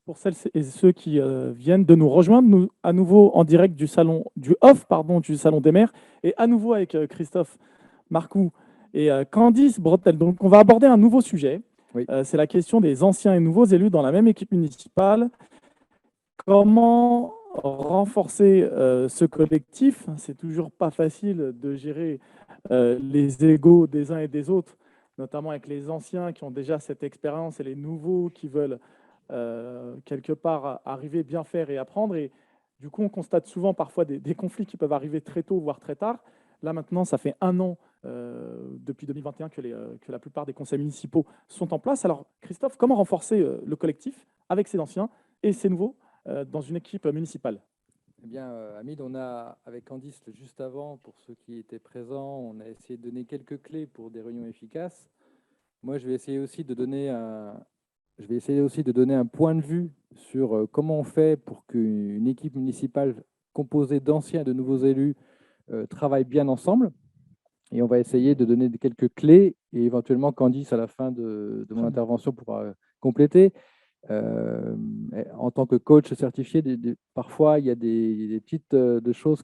Pour celles et ceux qui viennent de nous rejoindre, nous, à nouveau en direct du salon, du off, pardon, du Salon des maires, et à nouveau avec Christophe Marcoux et Candice Bretel. Donc, on va aborder un nouveau sujet. Oui. C'est la question des anciens et nouveaux élus dans la même équipe municipale. Comment renforcer ce collectif? C'est toujours pas facile de gérer les égos des uns et des autres, notamment avec les anciens qui ont déjà cette expérience et les nouveaux qui veulent quelque part arriver, bien faire et apprendre. Et du coup, on constate souvent parfois des conflits qui peuvent arriver très tôt, voire très tard. Là, maintenant, ça fait un an, depuis 2021, que la plupart des conseils municipaux sont en place. Alors, Christophe, comment renforcer le collectif avec ces anciens et ces nouveaux dans une équipe municipale? Eh bien, Hamid, on a, avec Candice, juste avant, pour ceux qui étaient présents, on a essayé de donner quelques clés pour des réunions efficaces. Moi, je vais essayer aussi de donner un point de vue sur comment on fait pour qu'une équipe municipale composée d'anciens et de nouveaux élus travaille bien ensemble. Et on va essayer de donner quelques clés et éventuellement Candice, à la fin de mon intervention, pourra compléter. En tant que coach certifié, parfois il y a des petites de choses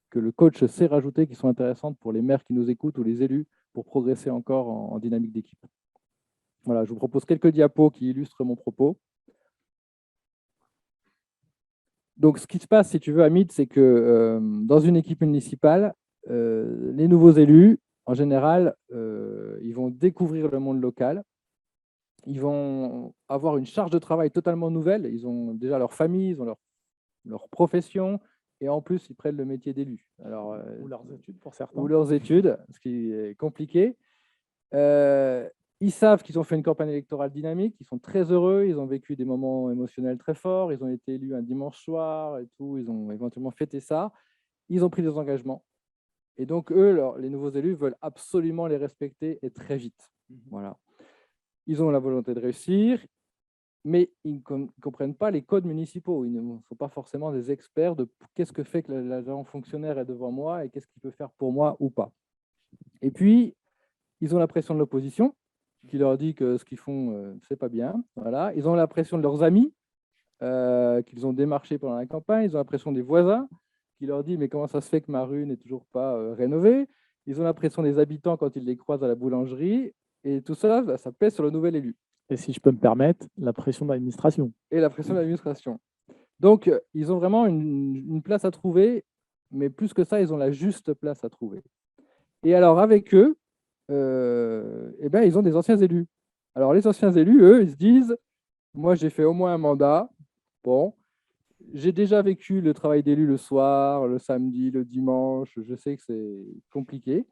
que le coach sait rajouter qui sont intéressantes pour les maires qui nous écoutent ou les élus pour progresser encore en dynamique d'équipe. Voilà, je vous propose quelques diapos qui illustrent mon propos. Donc, ce qui se passe, si tu veux, Hamid, c'est que dans une équipe municipale, les nouveaux élus, en général, ils vont découvrir le monde local. Ils vont avoir une charge de travail totalement nouvelle. Ils ont déjà leur famille, ils ont leur profession, et en plus, ils prennent le métier d'élu. Alors, Ou leurs études pour certains. ou leurs études, ce qui est compliqué. Ils savent qu'ils ont fait une campagne électorale dynamique, ils sont très heureux, ils ont vécu des moments émotionnels très forts, ils ont été élus un dimanche soir et tout, ils ont éventuellement fêté ça, ils ont pris des engagements. Et donc, eux, les nouveaux élus veulent absolument les respecter et très vite. Voilà. Ils ont la volonté de réussir, mais ils ne comprennent pas les codes municipaux. Ils ne sont pas forcément des experts de qu'est-ce que fait que l'agent fonctionnaire est devant moi et qu'est-ce qu'il peut faire pour moi ou pas. Et puis, ils ont la pression de l'opposition qui leur dit que ce qu'ils font, c'est pas bien. Voilà. Ils ont la pression de leurs amis qu'ils ont démarchés pendant la campagne. Ils ont la pression des voisins qui leur disent mais comment ça se fait que ma rue n'est toujours pas rénovée. Ils ont la pression des habitants quand ils les croisent à la boulangerie. Et tout ça, ça pèse sur le nouvel élu. Et si je peux me permettre, la pression de l'administration. Et la pression de l'administration. Donc, ils ont vraiment une place à trouver, mais plus que ça, ils ont la juste place à trouver. Et alors, avec eux, eh ben, ils ont des anciens élus. Alors, les anciens élus, eux, ils se disent, moi, j'ai fait au moins un mandat. Bon, j'ai déjà vécu le travail d'élu le soir, le samedi, le dimanche. Je sais que c'est compliqué,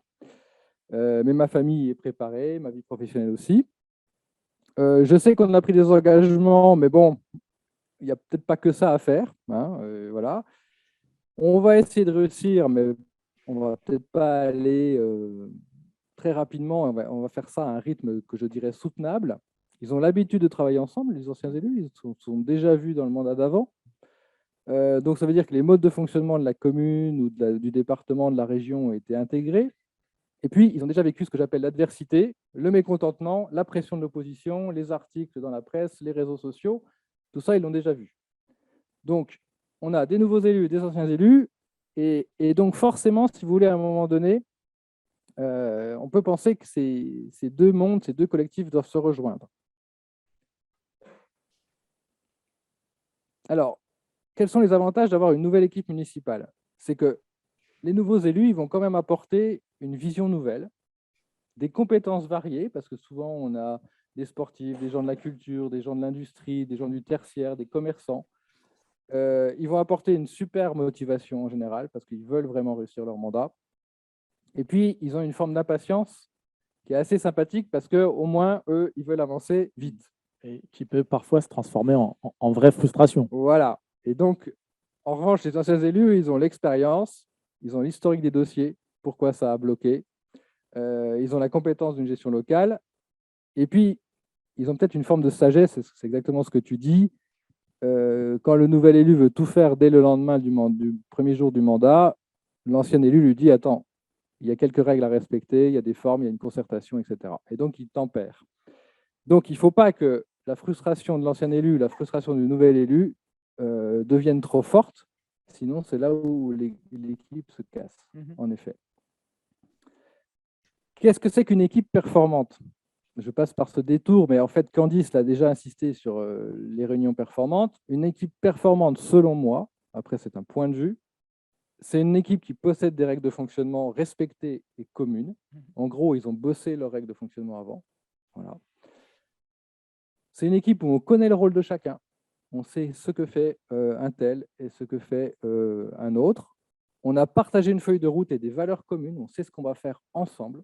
mais ma famille est préparée, ma vie professionnelle aussi. Je sais qu'on a pris des engagements, mais bon, il n'y a peut-être pas que ça à faire. Hein, voilà. On va essayer de réussir, mais on va peut-être pas aller très rapidement. On va faire ça à un rythme que je dirais soutenable. Ils ont l'habitude de travailler ensemble, les anciens élus. Ils sont déjà vus dans le mandat d'avant. Donc, ça veut dire que les modes de fonctionnement de la commune ou du département, de la région ont été intégrés. Et puis, ils ont déjà vécu ce que j'appelle l'adversité, le mécontentement, la pression de l'opposition, les articles dans la presse, les réseaux sociaux. Tout ça, ils l'ont déjà vu. Donc, on a des nouveaux élus et des anciens élus. Et donc, forcément, si vous voulez, à un moment donné, on peut penser que ces deux mondes, ces deux collectifs doivent se rejoindre. Alors, quels sont les avantages d'avoir une nouvelle équipe municipale? C'est que les nouveaux élus, ils vont quand même apporter une vision nouvelle, des compétences variées, parce que souvent, on a des sportifs, des gens de la culture, des gens de l'industrie, des gens du tertiaire, des commerçants. Ils vont apporter une super motivation en général, parce qu'ils veulent vraiment réussir leur mandat. Et puis, ils ont une forme d'impatience qui est assez sympathique, parce qu'au moins, eux, ils veulent avancer vite. Et qui peut parfois se transformer en vraie frustration. Voilà. Et donc, en revanche, les anciens élus, ils ont l'expérience, ils ont l'historique des dossiers, pourquoi ça a bloqué, ils ont la compétence d'une gestion locale, et puis, ils ont peut-être une forme de sagesse, c'est exactement ce que tu dis. Quand le nouvel élu veut tout faire dès le lendemain du premier jour du mandat, l'ancien élu lui dit, attends, il y a quelques règles à respecter, il y a des formes, il y a une concertation, etc. Et donc, il tempère. Donc, il ne faut pas que la frustration de l'ancien élu, la frustration du nouvel élu deviennent trop fortes. Sinon, c'est là où l'équipe se casse, en effet. Qu'est-ce que c'est qu'une équipe performante? Je passe par ce détour, mais en fait, Candice l'a déjà insisté sur les réunions performantes. Une équipe performante, selon moi, après c'est un point de vue, c'est une équipe qui possède des règles de fonctionnement respectées et communes. En gros, ils ont bossé leurs règles de fonctionnement avant. Voilà. C'est une équipe où on connaît le rôle de chacun. On sait ce que fait un tel et ce que fait un autre. On a partagé une feuille de route et des valeurs communes. On sait ce qu'on va faire ensemble.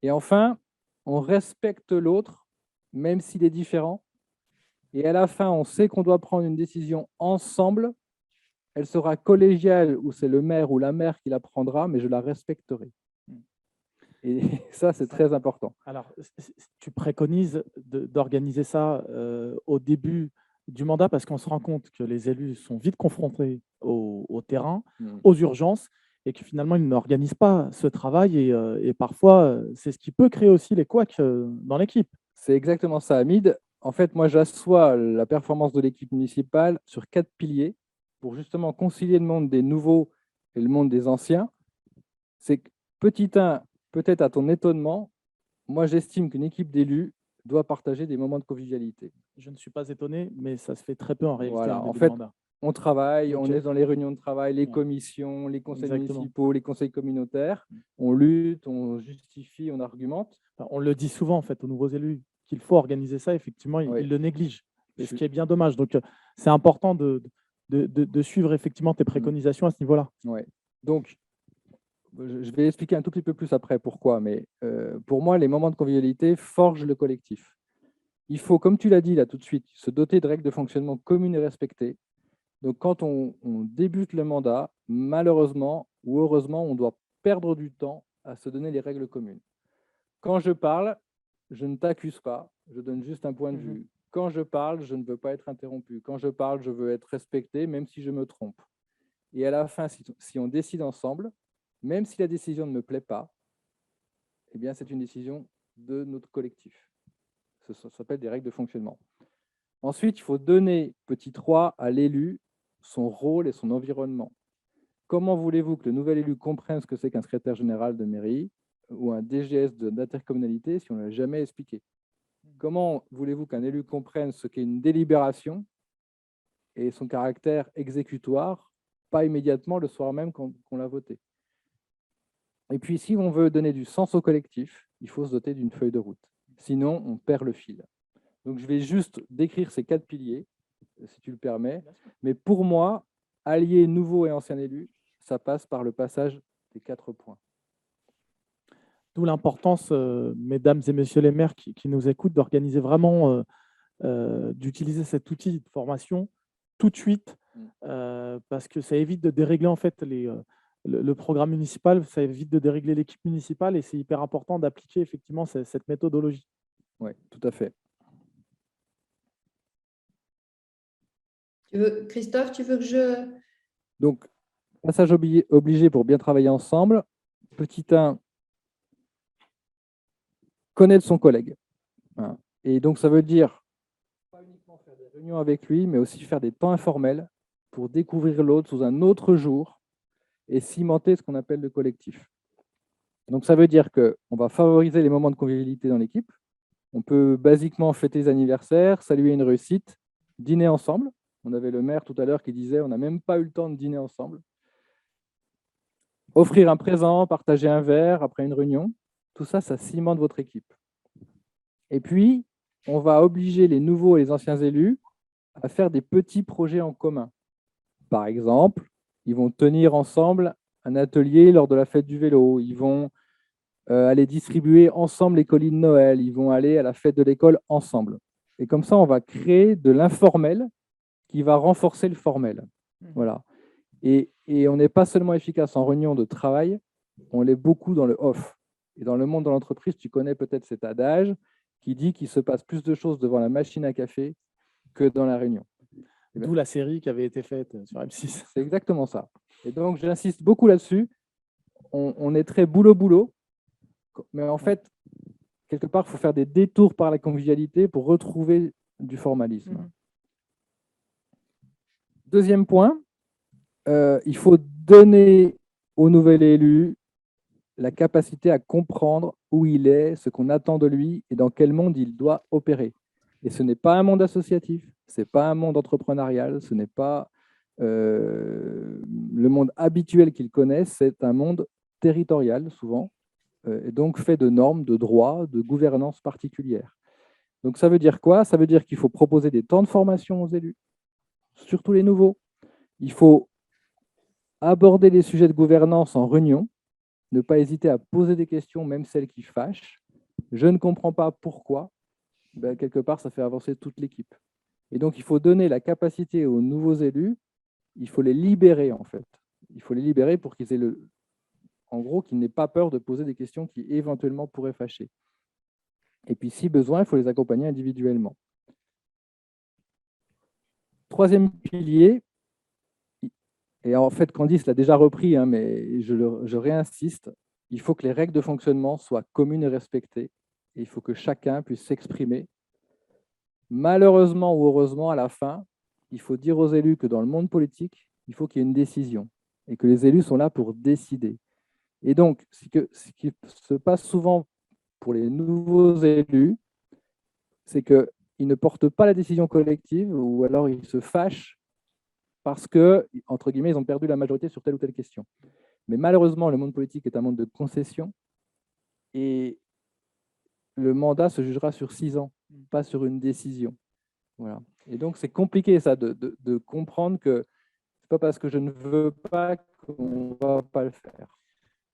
Et enfin, on respecte l'autre, même s'il est différent. Et à la fin, on sait qu'on doit prendre une décision ensemble. Elle sera collégiale ou c'est le maire ou la maire qui la prendra, mais je la respecterai. Et ça, c'est très important. Alors, tu préconises d'organiser ça au début du mandat parce qu'on se rend compte que les élus sont vite confrontés au terrain, aux urgences, et que finalement, ils n'organisent pas ce travail. Et parfois, c'est ce qui peut créer aussi les couacs dans l'équipe. C'est exactement ça, Hamid. En fait, moi, j'assois la performance de l'équipe municipale sur 4 piliers pour justement concilier le monde des nouveaux et le monde des anciens. C'est que, petit 1, peut-être à ton étonnement, moi, j'estime qu'une équipe d'élus doit partager des moments de convivialité. Je ne suis pas étonné, mais ça se fait très peu en réalité. Voilà, en fait, on travaille, on est dans les réunions de travail, les Ouais. commissions, les conseils Exactement. municipaux, les conseils communautaires. On lutte, on justifie, on argumente. Enfin, on le dit souvent en fait aux nouveaux élus qu'il faut organiser ça. Effectivement, Oui. ils le négligent, et ce qui est bien dommage. Donc, c'est important de suivre effectivement tes préconisations à ce niveau-là. Ouais. Donc, je vais expliquer un tout petit peu plus après pourquoi, mais pour moi, les moments de convivialité forgent le collectif. Il faut, comme tu l'as dit là tout de suite, se doter de règles de fonctionnement communes et respectées. Donc, quand on débute le mandat, malheureusement ou heureusement, on doit perdre du temps à se donner les règles communes. Quand je parle, je ne t'accuse pas, je donne juste un point de vue. Quand je parle, je ne veux pas être interrompu. Quand je parle, je veux être respecté, même si je me trompe. Et à la fin, si on décide ensemble, même si la décision ne me plaît pas, eh bien, c'est une décision de notre collectif. Ça s'appelle des règles de fonctionnement. Ensuite, il faut donner, petit 3, à l'élu son rôle et son environnement. Comment voulez-vous que le nouvel élu comprenne ce que c'est qu'un secrétaire général de mairie ou un DGS d'intercommunalité si on ne l'a jamais expliqué? Comment voulez-vous qu'un élu comprenne ce qu'est une délibération et son caractère exécutoire, pas immédiatement le soir même qu'on l'a voté? Et puis, si on veut donner du sens au collectif, il faut se doter d'une feuille de route. Sinon, on perd le fil. Donc, je vais juste décrire ces 4 piliers, si tu le permets. Mais pour moi, allier nouveau et ancien élu, ça passe par le passage des 4 points. D'où l'importance, mesdames et messieurs les maires qui nous écoutent, d'organiser vraiment, d'utiliser cet outil de formation tout de suite, parce que ça évite de dérégler en fait le programme municipal, ça évite de dérégler l'équipe municipale, et c'est hyper important d'appliquer effectivement cette méthodologie. Oui, tout à fait. Christophe, tu veux que je... Donc, passage obligé pour bien travailler ensemble. Petit 1, connaître son collègue. Et donc, ça veut dire pas uniquement faire des réunions avec lui, mais aussi faire des temps informels pour découvrir l'autre sous un autre jour et cimenter ce qu'on appelle le collectif. Donc, ça veut dire qu'on va favoriser les moments de convivialité dans l'équipe. On peut basiquement fêter les anniversaires, saluer une réussite, dîner ensemble. On avait le maire tout à l'heure qui disait on n'a même pas eu le temps de dîner ensemble. Offrir un présent, partager un verre après une réunion, tout ça, ça cimente votre équipe. Et puis, on va obliger les nouveaux et les anciens élus à faire des petits projets en commun. Par exemple, ils vont tenir ensemble un atelier lors de la fête du vélo, ils vont aller distribuer ensemble les colis de Noël, ils vont aller à la fête de l'école ensemble. Et comme ça, on va créer de l'informel qui va renforcer le formel. Voilà. Et on n'est pas seulement efficace en réunion de travail, on l'est beaucoup dans le off. Et dans le monde de l'entreprise, tu connais peut-être cet adage qui dit qu'il se passe plus de choses devant la machine à café que dans la réunion. D'où la série qui avait été faite sur M6. C'est exactement ça. Et donc, j'insiste beaucoup là-dessus. On est très boulot-boulot, mais en fait, quelque part, il faut faire des détours par la convivialité pour retrouver du formalisme. Mhm. Deuxième point, il faut donner au nouvel élu la capacité à comprendre où il est, ce qu'on attend de lui et dans quel monde il doit opérer. Et ce n'est pas un monde associatif, ce n'est pas un monde entrepreneurial, ce n'est pas le monde habituel qu'il connaît, c'est un monde territorial souvent, et donc fait de normes, de droits, de gouvernance particulière. Donc ça veut dire quoi? Ça veut dire qu'il faut proposer des temps de formation aux élus, surtout les nouveaux. Il faut aborder les sujets de gouvernance en réunion, ne pas hésiter à poser des questions, même celles qui fâchent. Je ne comprends pas pourquoi. Ben, quelque part, ça fait avancer toute l'équipe. Et donc, il faut donner la capacité aux nouveaux élus, il faut les libérer en fait. Il faut les libérer pour qu'ils aient en gros, qu'ils n'aient pas peur de poser des questions qui éventuellement pourraient fâcher. Et puis, si besoin, il faut les accompagner individuellement. Troisième pilier, et en fait, Candice l'a déjà repris, hein, mais je réinsiste, il faut que les règles de fonctionnement soient communes et respectées. Et il faut que chacun puisse s'exprimer. Malheureusement ou heureusement, à la fin, il faut dire aux élus que dans le monde politique, il faut qu'il y ait une décision et que les élus sont là pour décider. Et donc, ce qui se passe souvent pour les nouveaux élus, c'est qu'ils ne portent pas la décision collective ou alors ils se fâchent parce que, entre guillemets, ils ont perdu la majorité sur telle ou telle question. Mais malheureusement, le monde politique est un monde de concessions et le mandat se jugera sur 6 ans, pas sur une décision. Voilà. Et donc, c'est compliqué ça de comprendre que ce n'est pas parce que je ne veux pas qu'on ne va pas le faire.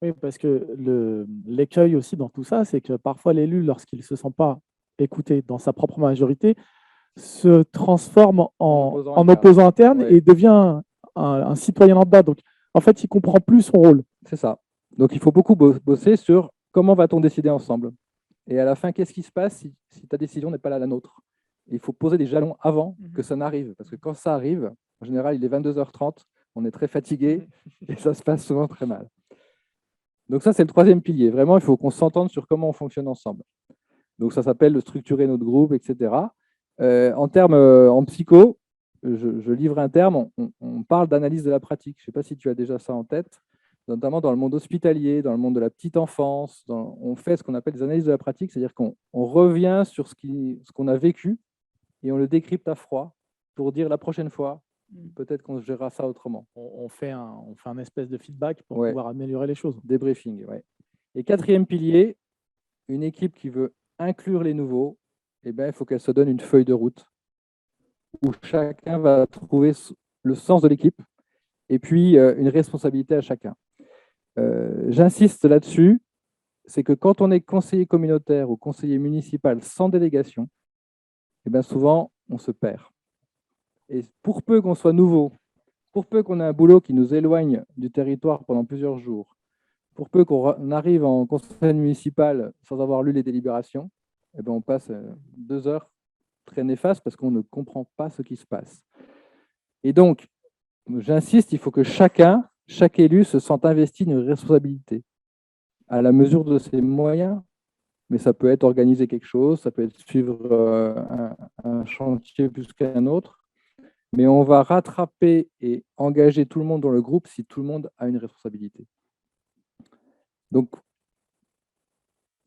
Oui, parce que l'écueil aussi dans tout ça, c'est que parfois l'élu, lorsqu'il ne se sent pas écouté dans sa propre majorité, se transforme en opposant interne Ouais. et devient un citoyen lambda. Donc, en fait, il ne comprend plus son rôle. C'est ça. Donc, il faut beaucoup bosser sur comment va-t-on décider ensemble. Et à la fin, qu'est-ce qui se passe si ta décision n'est pas la nôtre? Il faut poser des jalons avant que ça n'arrive. Parce que quand ça arrive, en général, il est 22h30, on est très fatigué et ça se passe souvent très mal. Donc ça, c'est le troisième pilier. Vraiment, il faut qu'on s'entende sur comment on fonctionne ensemble. Donc ça s'appelle de structurer notre groupe, etc. En psycho, je livre un terme, on parle d'analyse de la pratique. Je ne sais pas si tu as déjà ça en tête, notamment dans le monde hospitalier, dans le monde de la petite enfance. On fait ce qu'on appelle des analyses de la pratique, c'est-à-dire qu'on revient sur ce qu'on a vécu et on le décrypte à froid pour dire la prochaine fois, peut-être qu'on gérera ça autrement. On fait un espèce de feedback pour pouvoir améliorer les choses. Débriefing, ouais. Et quatrième pilier, une équipe qui veut inclure les nouveaux, eh ben, il faut qu'elle se donne une feuille de route où chacun va trouver le sens de l'équipe et puis une responsabilité à chacun. J'insiste là-dessus, c'est que quand on est conseiller communautaire ou conseiller municipal sans délégation, eh ben, souvent, on se perd. Et pour peu qu'on soit nouveau, pour peu qu'on ait un boulot qui nous éloigne du territoire pendant plusieurs jours, pour peu qu'on arrive en conseil municipal sans avoir lu les délibérations, eh ben on passe 2 heures très néfastes parce qu'on ne comprend pas ce qui se passe. Et donc, j'insiste, il faut que chaque élu se sente investi d'une responsabilité à la mesure de ses moyens. Mais ça peut être organiser quelque chose, ça peut être suivre un chantier plus qu'un autre. Mais on va rattraper et engager tout le monde dans le groupe si tout le monde a une responsabilité. Donc,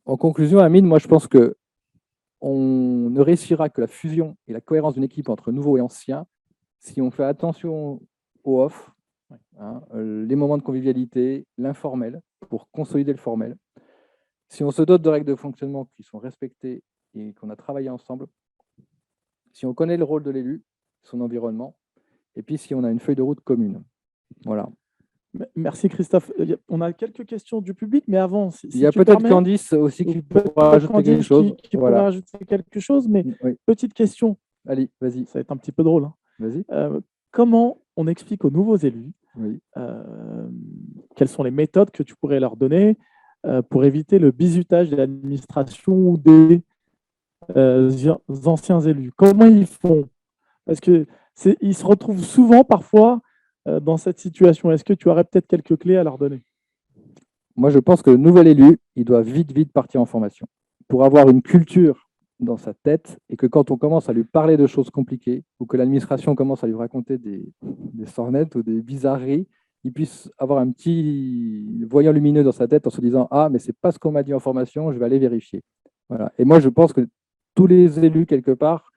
en conclusion, Amine, moi je pense qu'on ne réussira que la fusion et la cohérence d'une équipe entre nouveaux et anciens si on fait attention au off, les moments de convivialité, l'informel, pour consolider le formel. Si on se dote de règles de fonctionnement qui sont respectées et qu'on a travaillé ensemble, si on connaît le rôle de l'élu, son environnement, et puis si on a une feuille de route commune. Voilà. Merci Christophe. On a quelques questions du public, mais avant, il y a peut-être Candice aussi qui pourra ajouter quelque chose. Qui pourra ajouter quelque chose, mais petite question. Allez, vas-y. Ça va être un petit peu drôle. Hein. Vas-y. Comment on explique aux nouveaux élus quelles sont les méthodes que tu pourrais leur donner pour éviter le bizutage de l'administration ou des anciens élus? Comment ils font? Parce qu'ils se retrouvent souvent, parfois, dans cette situation. Est-ce que tu aurais peut-être quelques clés à leur donner? Moi, je pense que le nouvel élu, il doit vite partir en formation pour avoir une culture dans sa tête et que quand on commence à lui parler de choses compliquées ou que l'administration commence à lui raconter des sornettes ou des bizarreries, il puisse avoir un petit voyant lumineux dans sa tête en se disant: ah, mais c'est pas ce qu'on m'a dit en formation, je vais aller vérifier. Voilà. Et moi, je pense que tous les élus, quelque part,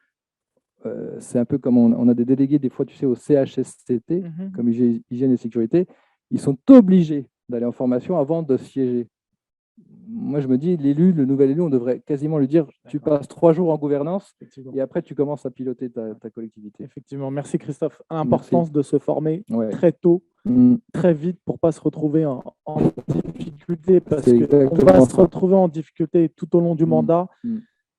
c'est un peu comme on a des délégués, des fois, tu sais, au CHSCT, comme hygiène et sécurité, ils sont obligés d'aller en formation avant de siéger. Moi, je me dis, l'élu, le nouvel élu, on devrait quasiment lui dire, tu passes 3 jours en gouvernance et après, tu commences à piloter ta collectivité. Effectivement, merci Christophe. L'importance de se former Ouais. très tôt, très vite, pour ne pas se retrouver en difficulté, parce qu'on va se retrouver en difficulté tout au long du mandat,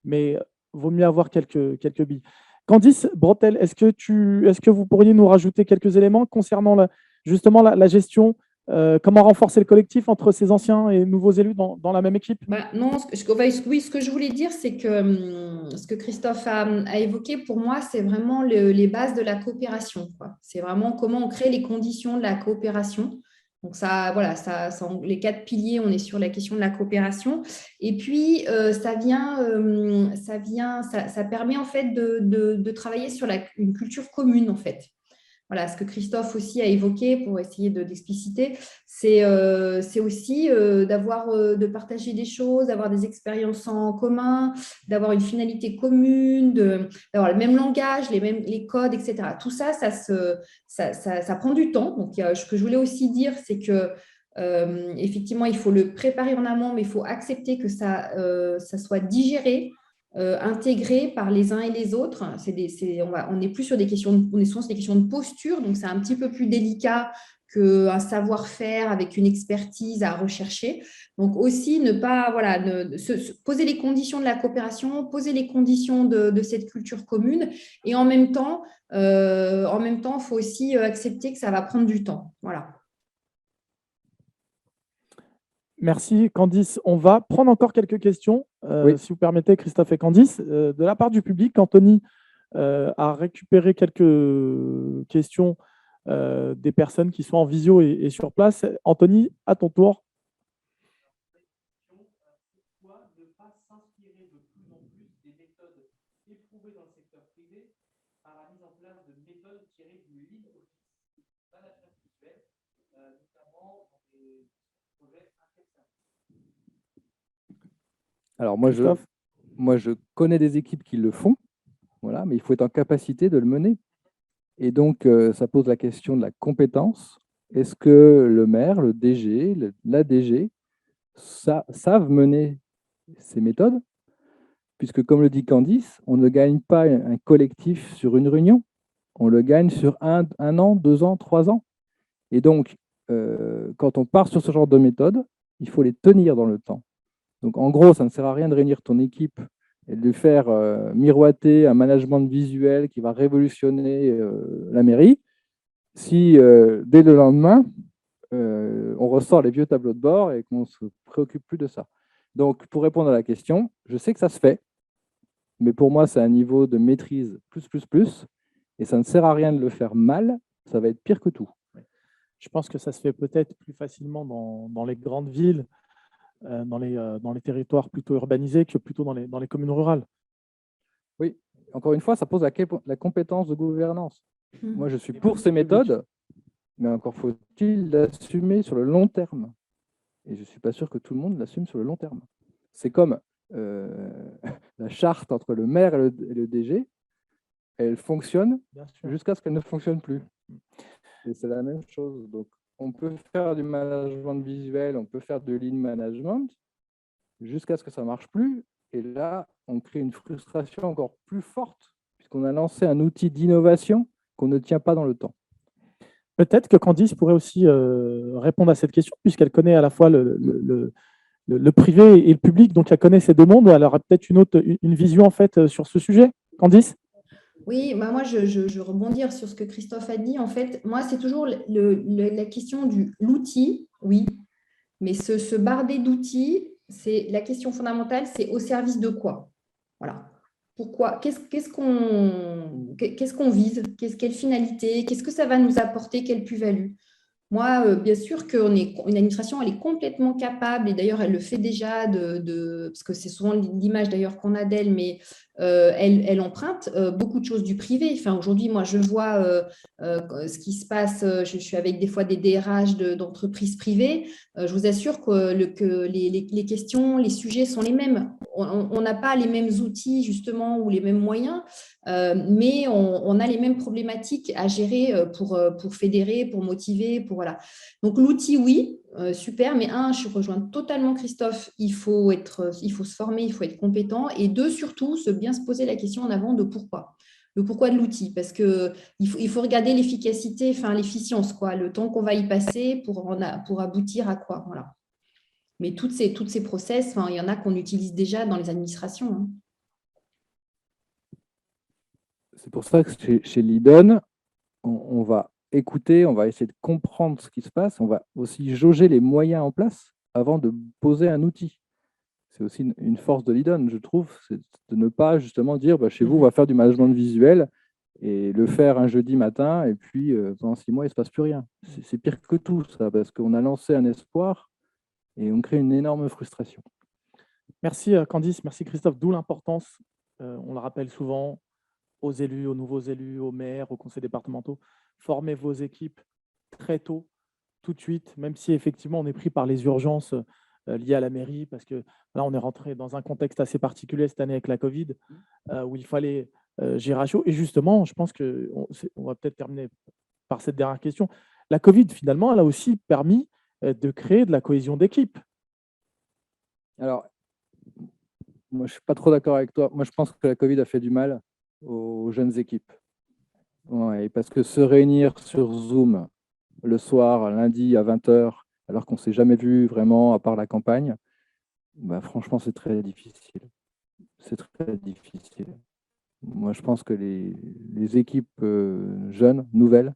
mais vaut mieux avoir quelques billes. Candice Bretel, est-ce que vous pourriez nous rajouter quelques éléments concernant justement la gestion, comment renforcer le collectif entre ces anciens et nouveaux élus dans la même équipe? Non, ce que je voulais dire, c'est que ce que Christophe a évoqué, pour moi, c'est vraiment les bases de la coopération, quoi. C'est vraiment comment on crée les conditions de la coopération. Donc ça, voilà, les 4 piliers, on est sur la question de la coopération. Et puis, ça permet en fait de travailler sur une culture commune, en fait. Voilà, ce que Christophe aussi a évoqué pour essayer d'expliciter, c'est aussi de partager des choses, d'avoir des expériences en commun, d'avoir une finalité commune, d'avoir le même langage, les codes, etc. Tout ça, ça prend du temps. Donc, ce que je voulais aussi dire, c'est que effectivement, il faut le préparer en amont, mais il faut accepter que ça soit digéré, intégrés par les uns et les autres. On n'est plus sur des questions, on est souvent sur des questions de posture, donc c'est un petit peu plus délicat qu'un savoir-faire avec une expertise à rechercher. Donc aussi, ne pas poser les conditions de la coopération, poser les conditions de cette culture commune, et en même temps, il faut aussi accepter que ça va prendre du temps. Voilà. Merci Candice. On va prendre encore quelques questions, si vous permettez, Christophe et Candice. De la part du public, Anthony a récupéré quelques questions des personnes qui sont en visio et sur place. Anthony, à ton tour. Pourquoi ne pas s'inspirer de plus en plus des méthodes éprouvées dans le secteur privé par la mise en place de méthodes tirées du lean office, management visuel, notamment dans des projets intéressants? Alors moi, je connais des équipes qui le font, voilà, mais il faut être en capacité de le mener. Et donc, ça pose la question de la compétence. Est-ce que le maire, le DG, la DG savent mener ces méthodes? Puisque, comme le dit Candice, on ne gagne pas un collectif sur une réunion, on le gagne sur un an, 2 ans, 3 ans. Et donc, quand on part sur ce genre de méthode, il faut les tenir dans le temps. Donc, en gros, ça ne sert à rien de réunir ton équipe et de lui faire miroiter un management visuel qui va révolutionner la mairie, si dès le lendemain, on ressort les vieux tableaux de bord et qu'on ne se préoccupe plus de ça. Donc, pour répondre à la question, je sais que ça se fait, mais pour moi, c'est un niveau de maîtrise plus, et ça ne sert à rien de le faire mal, ça va être pire que tout. Je pense que ça se fait peut-être plus facilement dans les grandes villes, dans les territoires plutôt urbanisés que plutôt dans les communes rurales. Oui, encore une fois, ça pose la compétence de gouvernance. Moi, je suis pour ces méthodes, mais encore faut-il l'assumer sur le long terme. Et je ne suis pas sûr que tout le monde l'assume sur le long terme. C'est comme la charte entre le maire et le DG, elle fonctionne jusqu'à ce qu'elle ne fonctionne plus. Et c'est la même chose. Donc, on peut faire du management visuel, on peut faire de lean management, jusqu'à ce que ça ne marche plus. Et là, on crée une frustration encore plus forte, puisqu'on a lancé un outil d'innovation qu'on ne tient pas dans le temps. Peut-être que Candice pourrait aussi répondre à cette question, puisqu'elle connaît à la fois le privé et le public, donc elle connaît ces deux mondes. Elle aura peut-être une vision en fait sur ce sujet. Candice? Oui, moi je rebondir sur ce que Christophe a dit. En fait, moi, c'est toujours la question de l'outil, oui, mais se barder d'outils, c'est la question fondamentale, c'est au service de quoi? Voilà. Pourquoi? Qu'est-ce qu'on vise? Quelle finalité? Qu'est-ce que ça va nous apporter? Quelle plus-value? Moi, bien sûr qu'une administration, elle est complètement capable, et d'ailleurs, elle le fait déjà, parce que c'est souvent l'image d'ailleurs qu'on a d'elle, mais elle emprunte beaucoup de choses du privé. Enfin, aujourd'hui, moi, je vois ce qui se passe. Je suis avec des fois des DRH d'entreprises privées. Je vous assure que les questions, les sujets sont les mêmes. On n'a pas les mêmes outils, justement, ou les mêmes moyens. Mais on a les mêmes problématiques à gérer pour fédérer, pour motiver, voilà. Donc l'outil, oui, super, mais je rejoins totalement Christophe, il faut se former, il faut être compétent, et deux, surtout, bien se poser la question en avant de pourquoi. Le pourquoi de l'outil, parce qu'il faut regarder l'efficacité, enfin l'efficience, quoi, le temps qu'on va y passer pour aboutir à quoi. Voilà. Mais toutes ces process, il y en a qu'on utilise déjà dans les administrations. Hein. C'est pour ça que chez Lidon, on va écouter, on va essayer de comprendre ce qui se passe, on va aussi jauger les moyens en place avant de poser un outil. C'est aussi une force de Lidon, je trouve, c'est de ne pas justement dire chez vous, on va faire du management visuel et le faire un jeudi matin, et puis pendant 6 mois, il ne se passe plus rien. C'est pire que tout, ça, parce qu'on a lancé un espoir et on crée une énorme frustration. Merci Candice, merci Christophe, d'où l'importance, on le rappelle souvent, aux élus, aux nouveaux élus, aux maires, aux conseils départementaux, formez vos équipes très tôt, tout de suite, même si effectivement on est pris par les urgences liées à la mairie, parce que là on est rentré dans un contexte assez particulier cette année avec la Covid, où il fallait gérer à chaud. Et justement, je pense qu'on va peut-être terminer par cette dernière question. La Covid, finalement, elle a aussi permis de créer de la cohésion d'équipe. Alors, moi, je ne suis pas trop d'accord avec toi. Moi, je pense que la Covid a fait du mal aux jeunes équipes. Ouais, parce que se réunir sur Zoom le soir, lundi à 20h, alors qu'on ne s'est jamais vu vraiment à part la campagne, franchement, c'est très difficile. C'est très difficile. Moi, je pense que les équipes jeunes, nouvelles,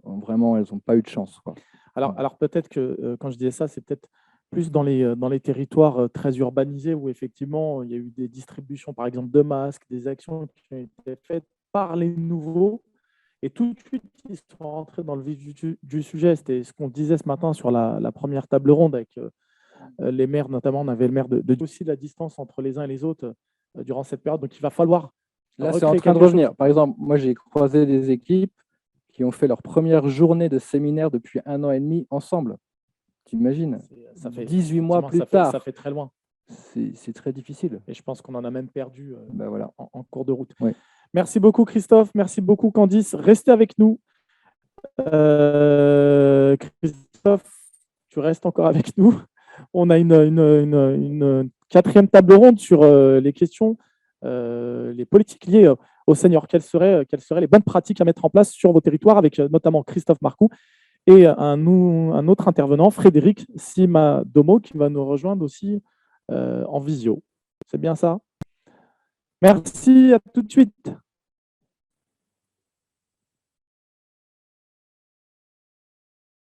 vraiment, elles n'ont pas eu de chance, quoi. Alors peut-être que quand je disais ça, c'est peut-être plus dans les territoires très urbanisés où effectivement il y a eu des distributions, par exemple, de masques, des actions qui ont été faites par les nouveaux, et tout de suite ils sont rentrés dans le vif du sujet. C'était ce qu'on disait ce matin sur la première table ronde avec les maires, notamment on avait le maire de aussi la distance entre les uns et les autres durant cette période. Donc il va falloir là, c'est en train de revenir. Par exemple, moi j'ai croisé des équipes qui ont fait leur première journée de séminaire depuis 1 an et demi ensemble. T'imagines, ça fait 18 mois plus tard. Ça fait très loin. C'est très difficile. Et je pense qu'on en a même perdu voilà. en cours de route. Oui. Merci beaucoup Christophe, merci beaucoup Candice. Restez avec nous. Christophe, tu restes encore avec nous. On a une quatrième table ronde sur les questions, les politiques liées aux seniors. Quelles seraient les bonnes pratiques à mettre en place sur vos territoires, avec notamment Christophe Marcoux et un autre intervenant, Frédéric Simadomo, qui va nous rejoindre aussi en visio. C'est bien ça? Merci, à tout de suite.